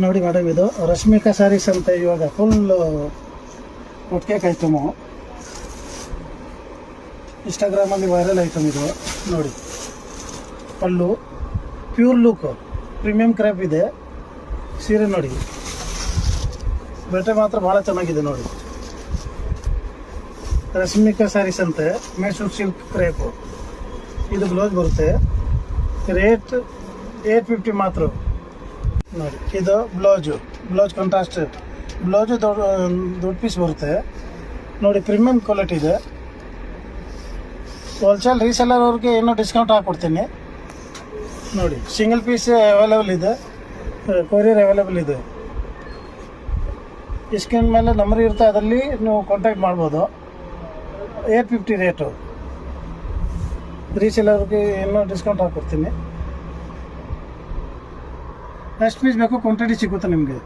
ನೋಡಿ ಮೇಡಮ್, ಇದು ರಶ್ಮಿಕಾ ಸ್ಯಾರೀಸ್ ಅಂತ ಇವಾಗ ಫುಲ್ ಹೊಟ್ಕೇಕ್ ಐಟಮು, ಇನ್ಸ್ಟಾಗ್ರಾಮಲ್ಲಿ ವೈರಲ್ ಐಟಮ್ ಇದು. ನೋಡಿ ಪಲ್ಲು ಪ್ಯೂರ್ ಲುಕ್, ಪ್ರೀಮಿಯಂ ಕ್ರೇಪ್ ಇದೆ. ಸೀರೆ ನೋಡಿ, ಬಟ್ಟೆ ಮಾತ್ರ ಭಾಳ ಚೆನ್ನಾಗಿದೆ. ನೋಡಿ ರಶ್ಮಿಕಾ ಸ್ಯಾರೀಸ್ ಅಂತೆ, ಮೈಸೂರು ಸಿಲ್ಕ್ ಕ್ರೇಪು. ಇದು ಬ್ಲೌಸ್ ಬರುತ್ತೆ, ರೇಟ್ 850 ಮಾತ್ರ. ನೋಡಿ ಇದು ಬ್ಲೌಸ್ ಕಾಂಟ್ರಾಸ್ಟ್ ಬ್ಲೌಸು ದೊಡ್ಡ ಪೀಸ್ ಬರುತ್ತೆ. ನೋಡಿ ಪ್ರೀಮಿಯಂ ಕ್ವಾಲಿಟಿ ಇದೆ. ಹೋಲ್ಸೇಲ್ ರೀಸೆಲ್ಲರ್ ಅವ್ರಿಗೆ ಏನೋ ಡಿಸ್ಕೌಂಟ್ ಹಾಕ್ಕೊಡ್ತೀನಿ. ನೋಡಿ ಸಿಂಗಲ್ ಪೀಸ್ ಅವೈಲೇಬಲ್ ಇದೆ, ಕೊರಿಯರ್ ಅವೈಲೇಬಲ್ ಇದೆ. ಈ ಸ್ಕ್ರೀನ್ ಮೇಲೆ ನಂಬರ್ ಇರುತ್ತೆ, ಅದರಲ್ಲಿ ನೀವು ಕಾಂಟ್ಯಾಕ್ಟ್ ಮಾಡ್ಬೋದು. 850 ರೇಟು. ರೀಸೆಲ್ಲರ್ಗೆ ಏನೋ ಡಿಸ್ಕೌಂಟ್ ಹಾಕ್ಕೊಡ್ತೀನಿ. ಎಷ್ಟು ಪೀಸ್ ಬೇಕು ಕ್ವಾಂಟಿಟಿ ಸಿಗುತ್ತೆ ನಿಮಗೆ.